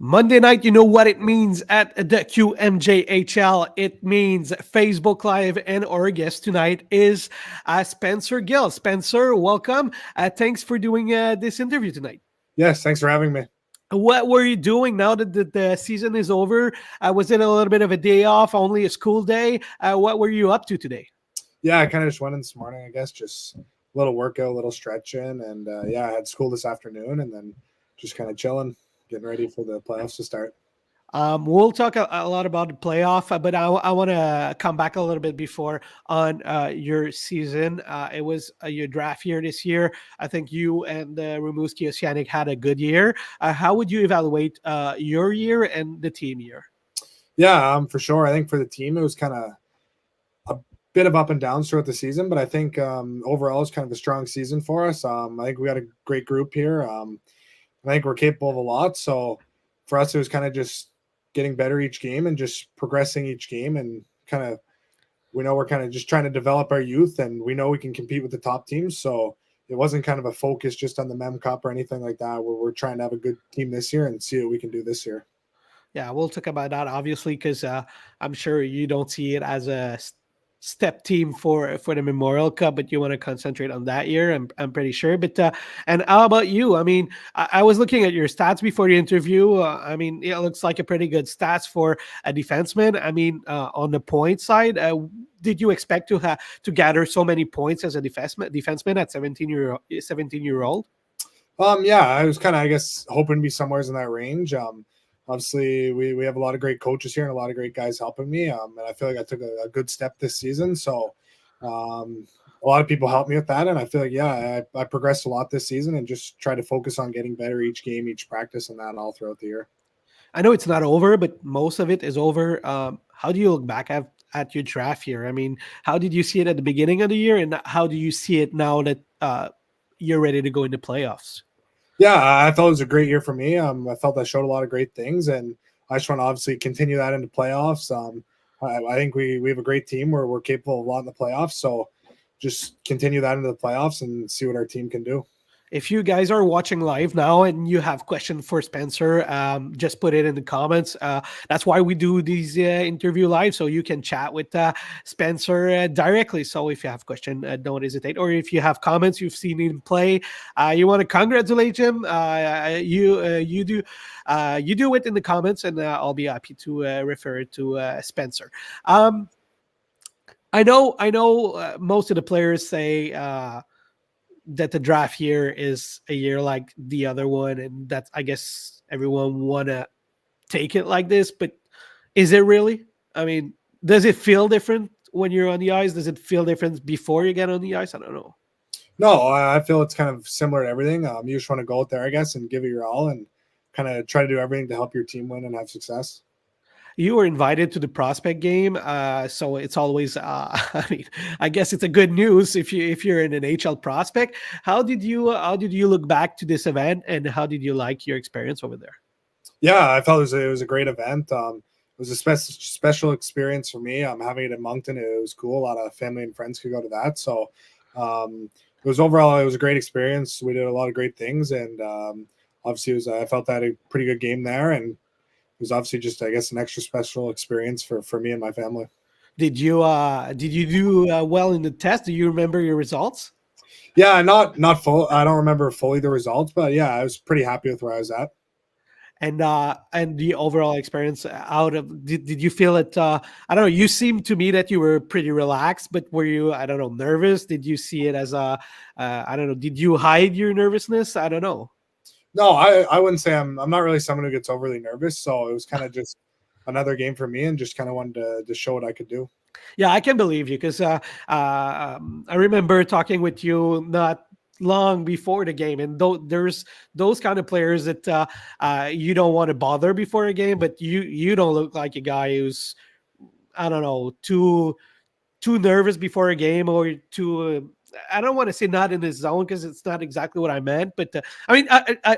Monday night, you know what it means at the QMJHL. It means Facebook Live, and our guest tonight is Spencer Gill. Spencer, welcome. Thanks for doing this interview tonight. Yes, thanks for having me. What were you doing now that the season is over? Was it a little bit of a day off, only a school day? What were you up to today? Yeah, I kind of just went in this morning, I guess, just a little workout, a little stretching, and yeah, I had school this afternoon, and then just kind of chilling, getting ready for the playoffs to start. We'll talk a lot about the playoff, but I want to come back a little bit before on your season. It was your draft year this year. I think you and the Rimouski Océanic had a good year. How would you evaluate your year and the team year? Yeah, for sure. I think for the team, it was kind of a bit of up and downs throughout the season, but I think overall it's kind of a strong season for us. I think we got a great group here. I think we're capable of a lot. So for us, it was kind of just getting better each game and just progressing each game, and kind of we know we're kind of just trying to develop our youth, and we know we can compete with the top teams. So it wasn't kind of a focus just on the Mem Cup or anything like that. We're trying to have a good team this year and see what we can do this year. Yeah, we'll talk about that obviously because I'm sure you don't see it as a step team for the Memorial Cup, but you want to concentrate on that year. I'm pretty sure. But and how about you? I mean, I was looking at your stats before the interview. I mean, it looks like a pretty good stats for a defenseman. I mean, on the point side, did you expect to gather so many points as a defenseman at 17 year old? Yeah, I was kind of, I guess, hoping to be somewhere in that range. Obviously, we have a lot of great coaches here and a lot of great guys helping me. And I feel like I took a good step this season. So a lot of people helped me with that. And I feel like, yeah, I progressed a lot this season and just try to focus on getting better each game, each practice, and that all throughout the year. I know it's not over, but most of it is over. How do you look back at your draft year? I mean, how did you see it at the beginning of the year, and how do you see it now that you're ready to go into playoffs? Yeah, I thought it was a great year for me. I felt I showed a lot of great things, and I just want to obviously continue that into playoffs. I think we have a great team where we're capable of a lot in the playoffs. So just continue that into the playoffs and see what our team can do. If you guys are watching live now and you have question for Spencer, just put it in the comments. That's why we do these interview live, so you can chat with Spencer directly. So if you have question, don't hesitate. Or if you have comments, you've seen him play, you want to congratulate him, you do it in the comments, and I'll be happy to refer it to Spencer. I know. Most of the players say that the draft year is a year like the other one, and that's, I guess, everyone wanna take it like this, but is it really? I mean, does it feel different when you're on the ice? Does it feel different before you get on the ice? I don't know. No, I feel it's kind of similar to everything. You just want to go out there, I guess, and give it your all, and kind of try to do everything to help your team win and have success. You were invited to the prospect game, so it's always. I mean, I guess it's a good news if you're an NHL prospect. How did you look back to this event, and how did you like your experience over there? Yeah, I felt it was a great event. It was a special experience for me. Having it in Moncton, it was cool. A lot of family and friends could go to that. So it was a great experience. We did a lot of great things, and obviously, I felt I had a pretty good game there, and it was obviously just, I guess, an extra special experience for me and my family. Did you do well in the test? Do you remember your results? Yeah, not full. I don't remember fully the results, but yeah, I was pretty happy with where I was at. And the overall experience out of did you feel it? I don't know. You seemed to me that you were pretty relaxed, but were you, I don't know, nervous? Did you see it as a I don't know? Did you hide your nervousness? I don't know. No, I wouldn't say I'm not really someone who gets overly nervous. So it was kind of just another game for me, and just kind of wanted to show what I could do. Yeah, I can believe you because I remember talking with you not long before the game, and there's those kind of players that you don't want to bother before a game, but you don't look like a guy who's, I don't know, too nervous before a game, or too. I don't want to say not in his zone because it's not exactly what I meant, but I mean,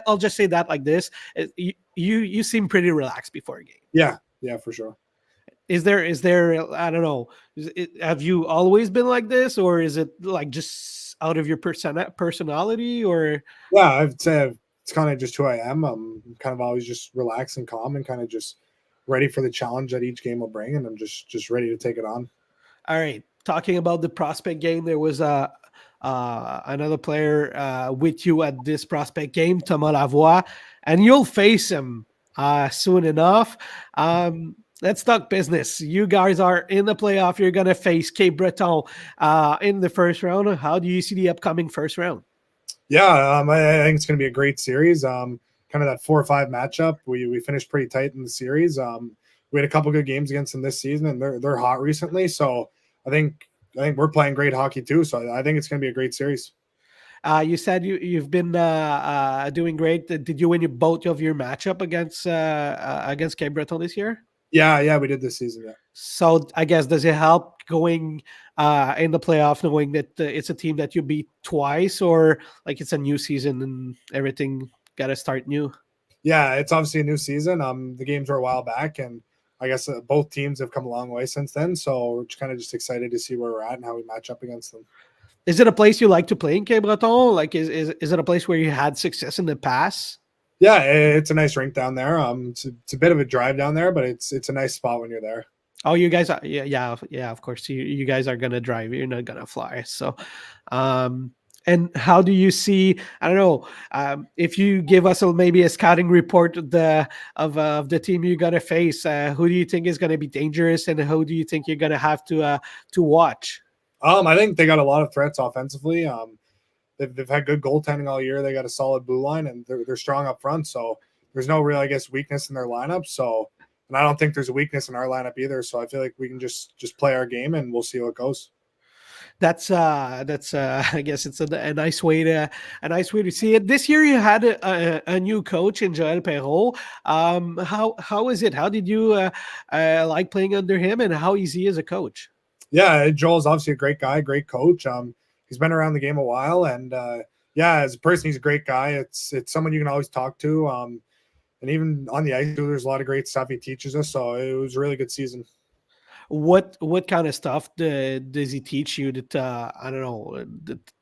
I'll just say that like this: you seem pretty relaxed before a game. Yeah, for sure. Is there I don't know, have you always been like this, or is it like just out of your personality, or Yeah, I'd say I've it's kind of just who I am. I'm kind of always just relaxed and calm and kind of just ready for the challenge that each game will bring, and I'm just ready to take it on. All right. Talking about the prospect game, there was another player with you at this prospect game, Thomas Lavoie, and you'll face him soon enough. Let's talk business. You guys are in the playoff. You're going to face Cape Breton in the first round. How do you see the upcoming first round? Yeah, I think it's going to be a great series. Kind of that 4-5 matchup. We finished pretty tight in the series. We had a couple good games against them this season, and they're hot recently. So I think we're playing great hockey too. So I think it's going to be a great series. You said you've been doing great. Did you win both of your matchup against Cape Breton this year? Yeah, we did this season. Yeah. So I guess does it help going in the playoff knowing that it's a team that you beat twice, or like it's a new season and everything got to start new? Yeah, it's obviously a new season. The games were a while back, and I guess both teams have come a long way since then. So we're kind of just excited to see where we're at and how we match up against them. Is it a place you like to play in Cape Breton? Like, is it a place where you had success in the past? Yeah, it's a nice rink down there. It's a bit of a drive down there, but it's a nice spot when you're there. Oh, you guys are, yeah. Of course, you guys are gonna drive. You're not gonna fly. So, and how do you see? I don't know. If you give us maybe a scouting report of the team you're gonna face, who do you think is gonna be dangerous, and who do you think you're gonna have to watch? I think they got a lot of threats offensively. They've had good goaltending all year. They got a solid blue line, and they're strong up front. So there's no real, I guess, weakness in their lineup. So, and I don't think there's a weakness in our lineup either. So I feel like we can just play our game, and we'll see how it goes. That's I guess it's a nice way to see it. This year you had a new coach in Joël Perrault. How is it? How did you like playing under him, and how is he as a coach? Yeah, Joel's obviously a great guy, great coach. He's been around the game a while, and yeah, as a person, he's a great guy. It's someone you can always talk to. And even on the ice, there's a lot of great stuff he teaches us. So it was a really good season. What kind of stuff does he teach you that I don't know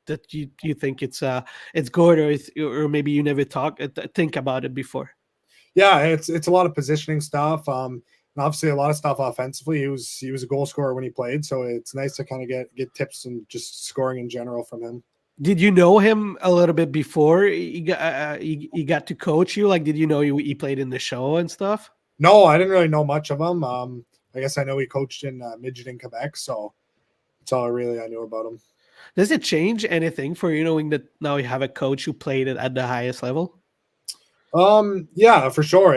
that you think it's good, or maybe you never think about it before? Yeah, it's a lot of positioning stuff. And obviously a lot of stuff offensively. He was a goal scorer when he played, so it's nice to kind of get tips and just scoring in general from him. Did you know him a little bit before he got to coach you? Like, did you know he played in the show and stuff? No, I didn't really know much of him. I guess I know he coached in midget in Quebec, so that's all I knew about him. Does it change anything for you knowing that now you have a coach who played it at the highest level? Yeah, for sure.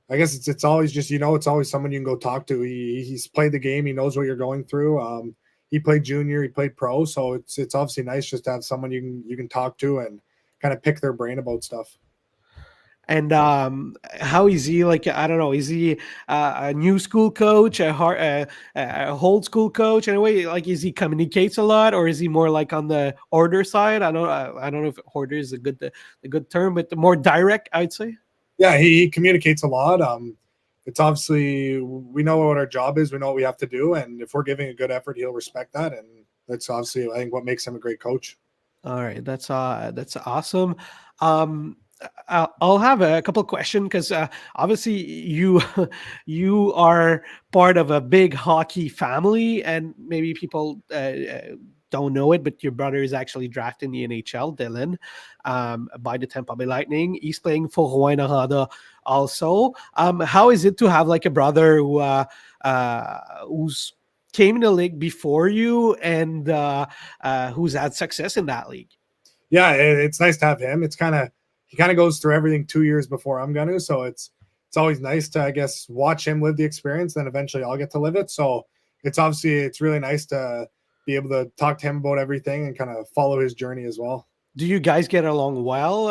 I guess it's always just, it's always someone you can go talk to. He's played the game. He knows what you're going through. He played junior, he played pro. So it's obviously nice just to have someone you can talk to and kind of pick their brain about stuff. And how is he? Like, I don't know, is he a new school coach, a old school coach in a way? Like, is he communicates a lot, or is he more like on the order side? I don't know if order is a good term, but the more direct, I'd say. Yeah, he communicates a lot. It's obviously, we know what our job is. We know what we have to do. And if we're giving a good effort, he'll respect that. And that's obviously, I think, what makes him a great coach. All right. That's awesome. I'll have a couple of questions because obviously you are part of a big hockey family, and maybe people don't know it, but your brother is actually drafted in the NHL, Dylan, by the Tampa Bay Lightning. He's playing for Rouyn-Noranda also. How is it to have like a brother who's came in the league before you and who's had success in that league? Yeah, it's nice to have him. He kind of goes through everything 2 years before I'm going to. So it's always nice to, I guess, watch him live the experience. Then eventually I'll get to live it. So it's really nice to be able to talk to him about everything and kind of follow his journey as well. Do you guys get along well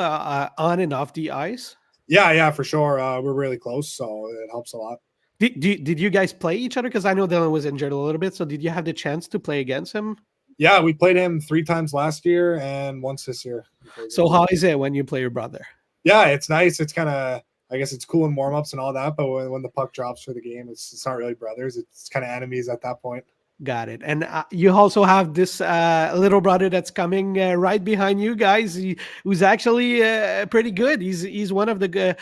on and off the ice? Yeah, for sure. We're really close, so it helps a lot. Did you guys play each other? Because I know Dylan was injured a little bit. So did you have the chance to play against him? Yeah, we played him 3 times last year and once this year. So how is it when you play your brother? Yeah, it's nice. It's kind of, I guess it's cool in warm-ups and all that, but when the puck drops for the game, it's not really brothers. It's kind of enemies at that point. Got it. And you also have this little brother that's coming right behind you guys, who's actually pretty good. He's one of the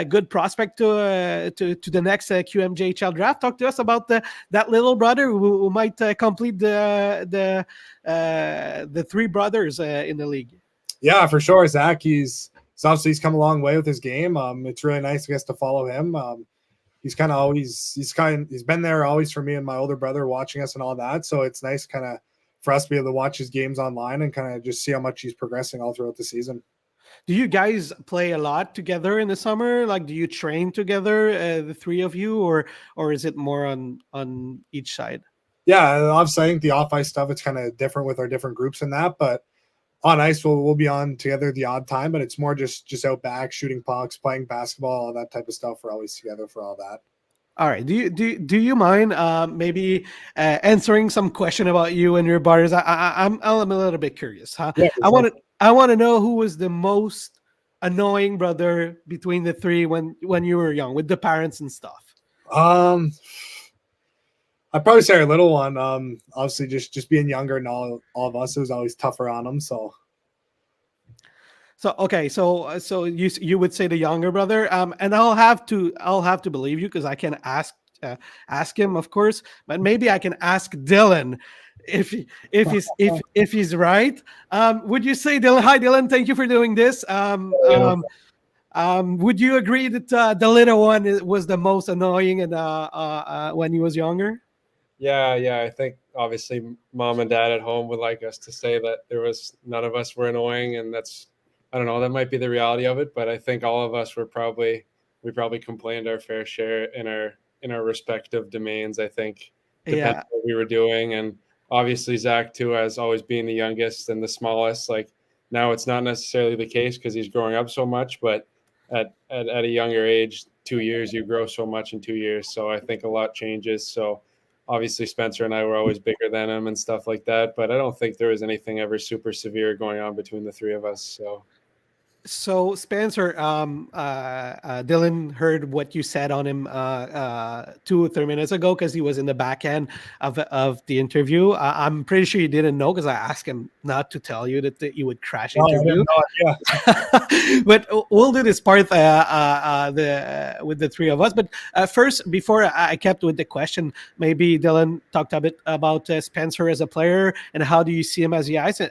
good prospect to the next QMJHL draft. Talk to us about that little brother who might complete the three brothers in the league. Yeah, for sure. Zach, he's come a long way with his game. It's really nice, I guess, to follow him. He's been there always for me and my older brother watching us and all that. So it's nice kind of for us to be able to watch his games online and kind of just see how much he's progressing all throughout the season. Do you guys play a lot together in the summer? Like, do you train together, the three of you, or is it more on each side? Yeah, obviously I think the off ice stuff, it's kind of different with our different groups and that, but on ice we'll be on together the odd time, but it's more just out back shooting pucks, playing basketball, all that type of stuff. We're always together for all that. All right. Do you mind maybe answering some question about you and your brothers? I'm a little bit curious. Huh? Yeah, I want to know who was the most annoying brother between the three when you were young with the parents and stuff. I'd probably say our little one. Obviously just being younger and all of us, it was always tougher on him. So okay, so you would say the younger brother, and I'll have to believe you because I can ask him, of course, but maybe I can ask Dylan if he's right. Would you say, Dylan? Hi, Dylan. Thank you for doing this. Would you agree that the little one was the most annoying and when he was younger? Yeah. I think obviously mom and dad at home would like us to say that none of us were annoying, and I don't know, that might be the reality of it, but I think all of us we probably complained our fair share in our respective domains. I think depending on what we were doing, and obviously Zach too, as always being the youngest and the smallest. Like now, it's not necessarily the case because he's growing up so much, but at a younger age, 2 years, you grow so much in 2 years. So I think a lot changes. So obviously Spencer and I were always bigger than him and stuff like that, but I don't think there was anything ever super severe going on between the three of us. So Spencer, Dylan heard what you said on him 2 or 3 minutes ago because he was in the back end of the interview. I'm pretty sure you didn't know because I asked him not to tell you that you would crash interview. But we'll do this part with the three of us. But first, before I kept with the question, maybe Dylan talked a bit about Spencer as a player and how do you see him on the ice,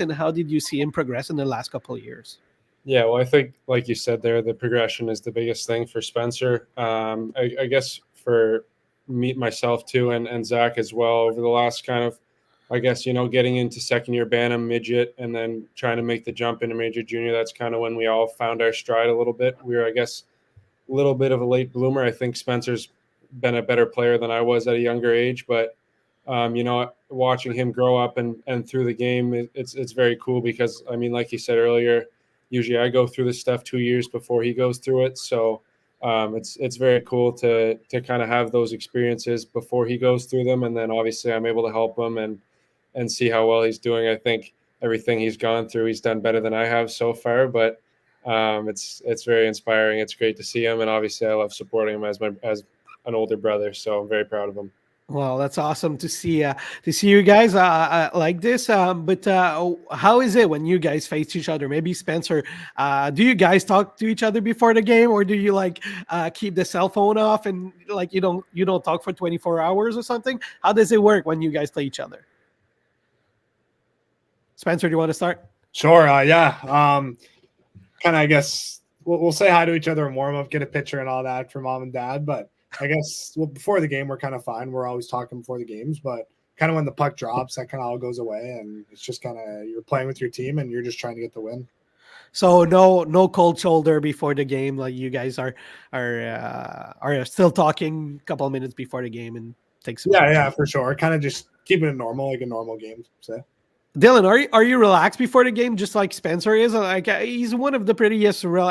and how did you see him progress in the last couple of years? Yeah, well, I think, like you said there, the progression is the biggest thing for Spencer. I guess for myself too, and Zach as well, over the last kind of, I guess, getting into second year Bantam midget and then trying to make the jump into major junior, that's kind of when we all found our stride a little bit. We were, I guess, a little bit of a late bloomer. I think Spencer's been a better player than I was at a younger age, but watching him grow up and through the game, it's very cool because, I mean, like you said earlier, usually I go through this stuff 2 years before he goes through it. So it's very cool to kind of have those experiences before he goes through them. And then obviously I'm able to help him and see how well he's doing. I think everything he's gone through, he's done better than I have so far, but it's very inspiring. It's great to see him. And obviously I love supporting him as an older brother. So I'm very proud of him. Well, that's awesome to see you guys like this. But how is it when you guys face each other? Maybe Spencer, do you guys talk to each other before the game, or do you keep the cell phone off and you don't talk for 24 hours or something? How does it work when you guys play each other? Spencer, do you want to start? Sure. Yeah. Kind of, I guess we'll say hi to each other and warm up, get a picture and all that for mom and dad, but I guess before the game we're kind of fine. We're always talking before the games, but kind of when the puck drops, that kind of all goes away, and it's just kind of you're playing with your team and you're just trying to get the win. So no cold shoulder before the game. Like you guys are still talking a couple of minutes before the game and take some. Yeah, for sure. Kind of just keeping it normal, like a normal game. So. Dylan, are you relaxed before the game, just like Spencer is? He's one of the prettiest, one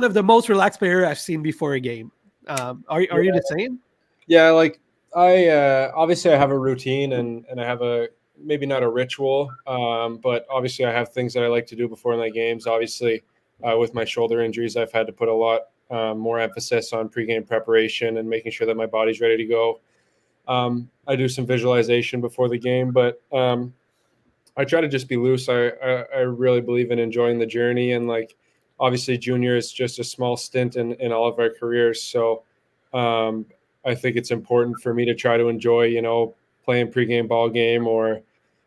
of the most relaxed player I've seen before a game. Are you the same? Yeah, like I obviously I have a routine and I have maybe not a ritual, but obviously I have things that I like to do before my games. Obviously, with my shoulder injuries, I've had to put a lot more emphasis on pregame preparation and making sure that my body's ready to go. I do some visualization before the game, but I try to just be loose. I really believe in enjoying the journey, and like obviously junior is just a small stint in all of our careers. So I think it's important for me to try to enjoy, you know, playing pregame ball game, or,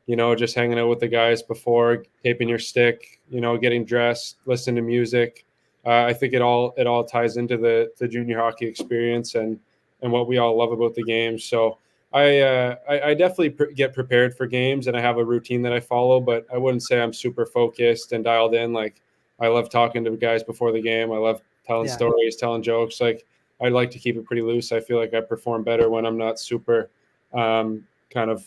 you know, just hanging out with the guys before, taping your stick, you know, getting dressed, listening to music. I think it all ties into the junior hockey experience and what we all love about the game. So I definitely get prepared for games, and I have a routine that I follow, but I wouldn't say I'm super focused and dialed in. Like, I love talking to guys before the game. I love telling stories, telling jokes. Like, I'd like to keep it pretty loose. I feel like I perform better when I'm not super kind of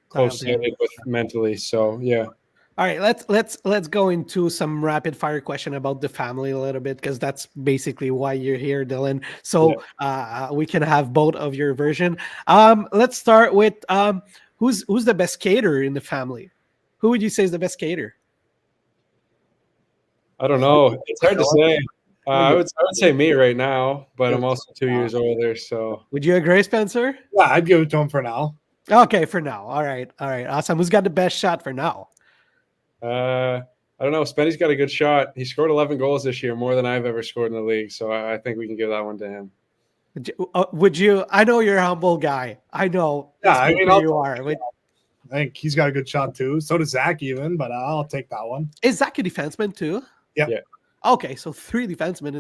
close-sided with mentally. So yeah. All right, let's go into some rapid fire question about the family a little bit, because that's basically why you're here, Dylan. So we can have both of your version. Let's start with who's the best skater in the family? Who would you say is the best skater? I don't know. It's hard to say. I would say me right now, but I'm also 2 years older. So would you agree, Spencer? Yeah, I'd give it to him for now. Okay, for now. All right, awesome. Who's got the best shot for now? I don't know. Spenny's got a good shot. He scored 11 goals this year, more than I've ever scored in the league. So I think we can give that one to him. Would you? I know you're a humble guy. I know. Yeah, I mean, you are. I think he's got a good shot too. So does Zach even, but I'll take that one. Is Zach a defenseman too? Yeah. Okay, so 3 defensemen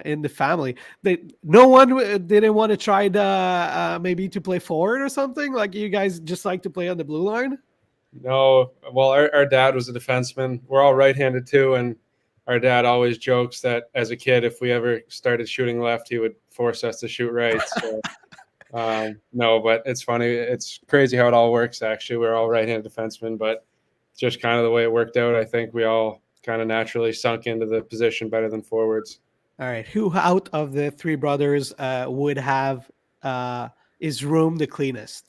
in the family. No one didn't want to try maybe to play forward or something. Like, you guys just like to play on the blue line? No. Well, our dad was a defenseman. We're all right-handed too, and our dad always jokes that as a kid, if we ever started shooting left, he would force us to shoot right. So no, but it's funny. It's crazy how it all works. Actually, we're all right-handed defensemen, but just kind of the way it worked out. I think we all kind of naturally sunk into the position better than forwards. All right. Who out of the 3 brothers would have his room the cleanest?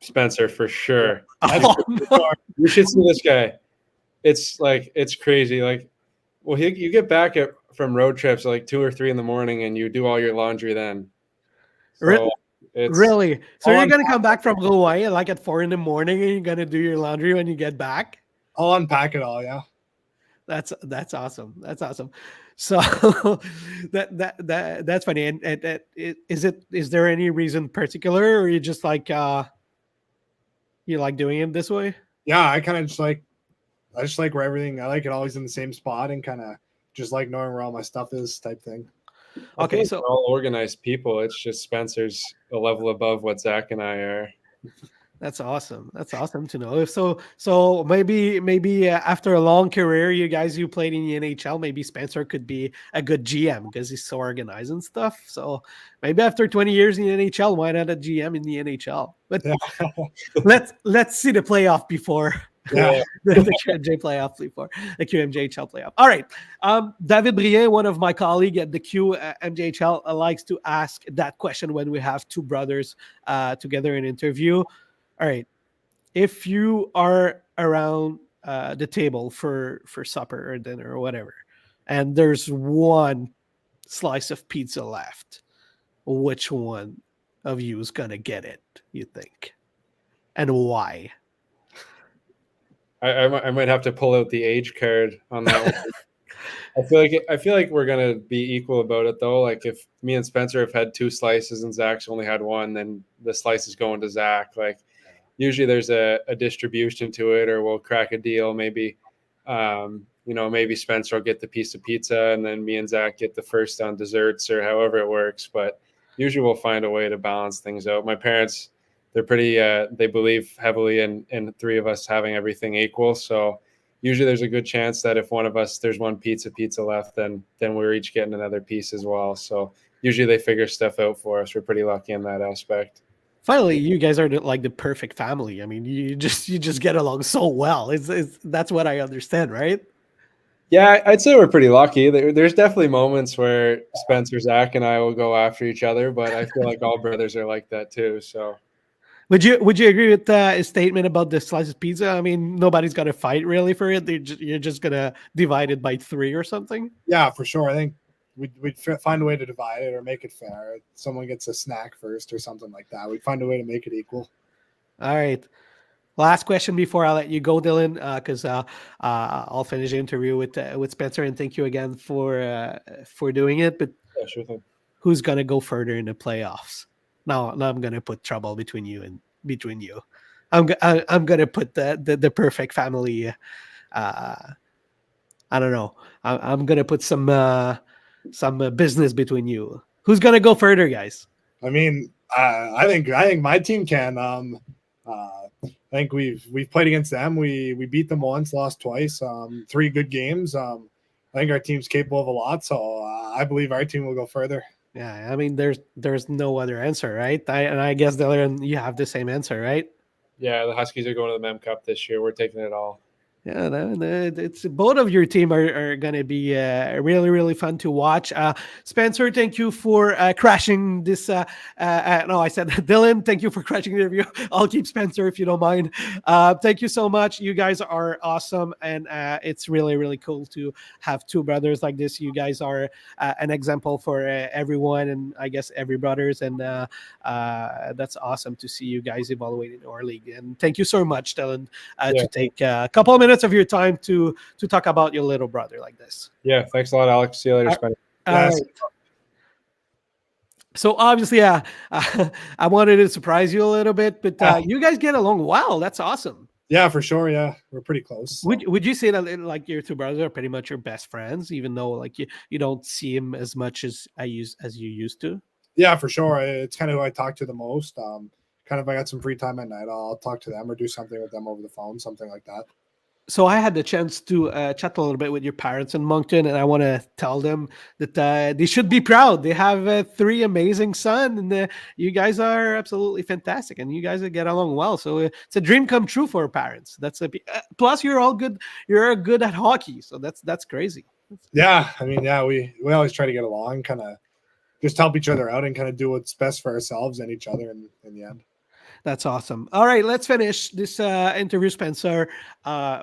Spencer, for sure. Oh, no. You should see this guy. It's crazy. Like, well, you get back from road trips like 2 or 3 in the morning, and you do all your laundry then. So really? So you're gonna come back from Hawaii like at 4 in the morning, and you're gonna do your laundry when you get back? I'll unpack it all. Yeah. That's awesome. That's awesome. So that's funny. And is there any reason particular, or you just like you like doing it this way? Yeah, I just like where everything. I like it always in the same spot, and kind of just like knowing where all my stuff is, type thing. Okay, so we're all organized people. It's just Spencer's a level above what Zach and I are. That's awesome. That's awesome to know. So maybe after a long career, you played in the NHL, maybe Spencer could be a good GM because he's so organized and stuff. So maybe after 20 years in the NHL, why not a GM in the NHL? But let's see the playoff before. Yeah. the QMJHL playoff. All right. David Brien, one of my colleagues at the QMJHL, likes to ask that question when we have 2 brothers together in interview. All right. If you are around the table for supper or dinner or whatever, and there's one slice of pizza left, which one of you is going to get it, you think? And why? I might have to pull out the age card on that one. I feel like we're gonna be equal about it though. Like, if me and Spencer have had 2 slices and Zach's only had 1, then the slice is going to Zach. Like, usually there's a distribution to it, or we'll crack a deal. Maybe maybe Spencer will get the piece of pizza, and then me and Zach get the first on desserts, or however it works. But usually we'll find a way to balance things out. My parents, they're pretty they believe heavily in 3 of us having everything equal. So usually there's a good chance that if one of us, there's one pizza left, then we're each getting another piece as well. So usually they figure stuff out for us. We're pretty lucky in that aspect. Finally, you guys are like the perfect family. I mean, you just get along so well. That's what I understand, right? Yeah, I'd say we're pretty lucky. There's definitely moments where Spencer, Zach, and I will go after each other, but I feel like all brothers are like that too. So Would you agree with his statement about the slices pizza? I mean, nobody's gonna fight really for it. You're just gonna divide it by 3 or something. Yeah, for sure. I think we'd find a way to divide it or make it fair. Someone gets a snack first or something like that. We'd find a way to make it equal. All right. Last question before I let you go, Dylan, because I'll finish the interview with Spencer, and thank you again for doing it. But Yeah, sure thing. who's gonna go further in the playoffs? Now I'm gonna put trouble between you. I'm gonna put the perfect family. I don't know. I'm gonna put some business between you. Who's gonna go further, guys? I mean, I think my team can. I think we've played against them. We beat them once, lost twice. 3 good games. I think our team's capable of a lot. So I believe our team will go further. Yeah, I mean, there's no other answer, right? And I guess Dylan, you have the same answer, right? Yeah, the Huskies are going to the Mem Cup this year. We're taking it all. Yeah, it's both of your team are going to be really, really fun to watch. Spencer, thank you for crashing this. No, I said Dylan, thank you for crashing the interview. I'll keep Spencer if you don't mind. Thank you so much. You guys are awesome, and it's really, really cool to have 2 brothers like this. You guys are an example for everyone, and I guess every brothers, and that's awesome to see you guys evaluating our league. And thank you so much, Dylan, to take a couple of minutes of your time to talk about your little brother like this. Yeah, thanks a lot, Alex. See you later, Spencer. Right. So obviously, I wanted to surprise you a little bit, but you guys get along well. That's awesome. Yeah, for sure. Yeah, we're pretty close. So. Would you say that like your 2 brothers are pretty much your best friends, even though like you don't see him as much as you used to? Yeah, for sure. It's kind of who I talk to the most. Kind of, I got some free time at night, I'll talk to them or do something with them over the phone, something like that. So I had the chance to chat a little bit with your parents in Moncton, and I want to tell them that they should be proud. They have 3 amazing sons, and you guys are absolutely fantastic, and you guys get along well. So it's a dream come true for parents. That's plus you're all good. You're good at hockey, so that's crazy. Yeah, I mean, yeah, we always try to get along, kind of just help each other out, and kind of do what's best for ourselves and each other in the end. That's awesome. All right, let's finish this interview, Spencer,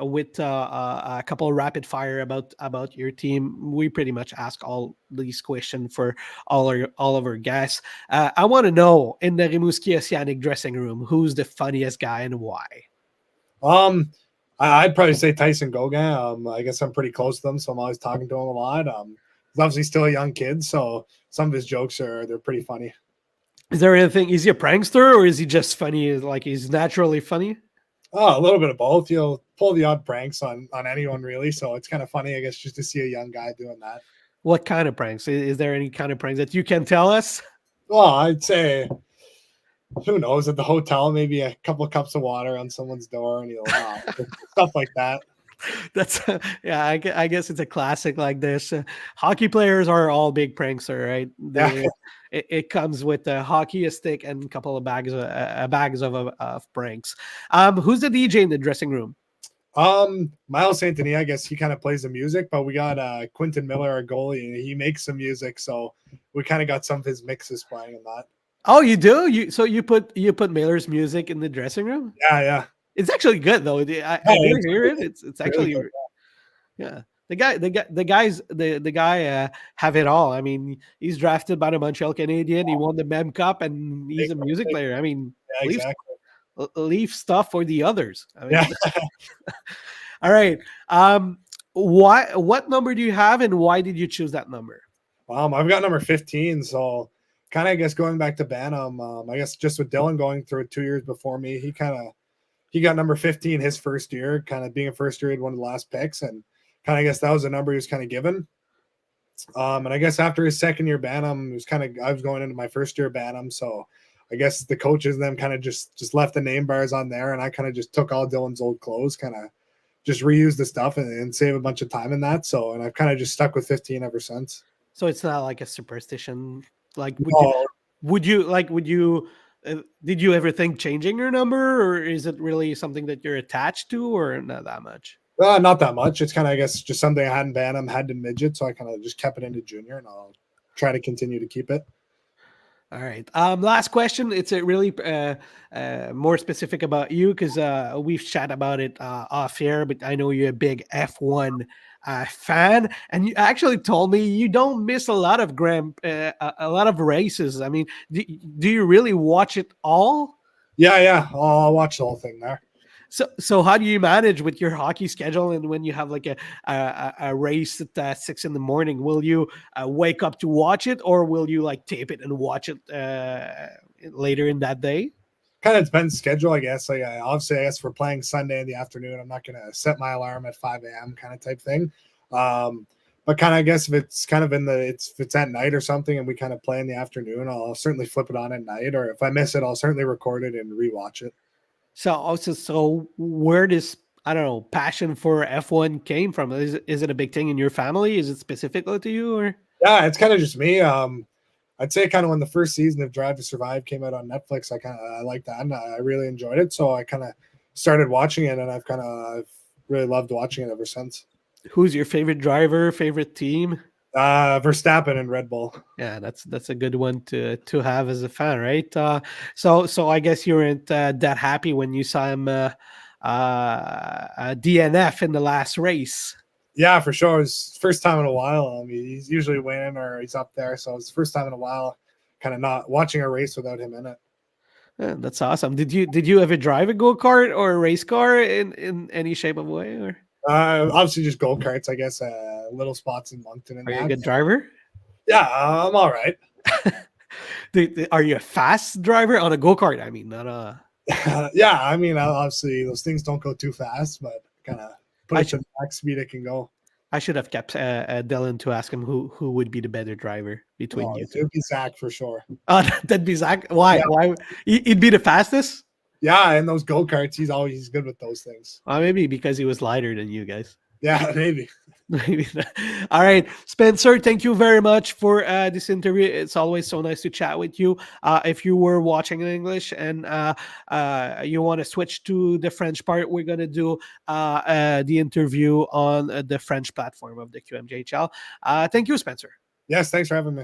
with a couple of rapid fire about your team. We pretty much ask all these questions for all of our guests. I want to know, in the Rimouski Océanic dressing room, who's the funniest guy and why? I'd probably say Tyson Gauguin. I guess I'm pretty close to them, so I'm always talking to him a lot. He's obviously still a young kid, so some of his jokes they're pretty funny. Is there anything? Is he a prankster or is he just funny? Like he's naturally funny? Oh, a little bit of both. He'll pull the odd pranks on anyone, really. So it's kind of funny, I guess, just to see a young guy doing that. What kind of pranks? Is there any kind of pranks that you can tell us? Well, I'd say, who knows, at the hotel, maybe a couple of cups of water on someone's door, and he'll stuff like that. That's yeah. I guess it's a classic like this. Hockey players are all big prankster, right? It comes with a hockey stick and a couple of bags of pranks. Who's the DJ in the dressing room? Miles Anthony, I guess he kind of plays the music, but we got Quentin Miller, our goalie. He makes some music, so we kind of got some of his mixes playing in that. Oh, you do? You put Miller's music in the dressing room? Yeah. It's actually good though. I did hear it. It's actually really good, yeah. The guy have it all. I mean, he's drafted by the Montreal Canadiens. He won the Mem Cup, and he's a music player. I mean, leave stuff for the others. I mean, all right. What number do you have, and why did you choose that number? I've got number 15. So kind of, I guess, going back to Bantam, I guess just with Dylan going through it 2 years before me, he got number 15 his first year, kind of being a first year, he had one of the last picks, and kind of, I guess that was the number he was kind of given. And I guess after his second year Bantam, it was I was going into my first year Bantam, so I guess the coaches and them kind of just left the name bars on there, and I kind of just took all Dylan's old clothes, kind of just reused the stuff and save a bunch of time in that. So, and I've kind of just stuck with 15 ever since. So it's not like a superstition. Like, did you ever think changing your number, or is it really something that you're attached to, or not that much? Not that much. It's kind of, I guess, just something I hadn't Bantam, had in midget, so I kind of just kept it into junior, and I'll try to continue to keep it. All right. Last question. It's a really more specific about you because we've chat about it off air, but I know you're a big F1 fan, and you actually told me you don't miss a lot of races. I mean, do you really watch it all? Yeah. I'll watch the whole thing there. So how do you manage with your hockey schedule and when you have like a race at 6 in the morning? Will you wake up to watch it, or will you like tape it and watch it later in that day? Kind of depends schedule, I guess. Like obviously, I guess we're playing Sunday in the afternoon. I'm not gonna set my alarm at 5 a.m. kind of type thing. But kind of I guess if it's kind of if it's at night or something and we kind of play in the afternoon, I'll certainly flip it on at night. Or if I miss it, I'll certainly record it and rewatch it. So where does, I don't know, passion for F1 came from? Is it a big thing in your family? Is it specifically to you, or? Yeah, it's kind of just me. I'd say kind of when the first season of Drive to Survive came out on Netflix, I liked that and I really enjoyed it. So I kind of started watching it, and I've really loved watching it ever since. Who's your favorite driver, favorite team? Verstappen and Red Bull. Yeah, that's a good one to have as a fan, right? So I guess you weren't that happy when you saw him DNF in the last race. Yeah, for sure. It was his first time in a while. I mean, he's usually winning or he's up there, so it's the first time in a while, kind of not watching a race without him in it. Yeah, that's awesome. Did you ever drive a go-kart or a race car in any shape of way, or? Obviously just go-karts, I guess, little spots in Moncton. And Are you a good driver? Yeah, I'm all right. Are you a fast driver on a go-kart? I mean, not a... Yeah, I mean, obviously those things don't go too fast, but kind of put it to the max speed it can go. I should have kept Dylan to ask him who would be the better driver between you two. It would be Zach for sure. That'd be Zach. Why? Yeah. Why? He'd be the fastest? Yeah, and those go-karts, he's always good with those things. Maybe because he was lighter than you guys. Yeah, maybe. Maybe. All right, Spencer, thank you very much for this interview. It's always so nice to chat with you. If you were watching in English and you want to switch to the French part, we're going to do the interview on the French platform of the QMJHL. Thank you, Spencer. Yes, thanks for having me.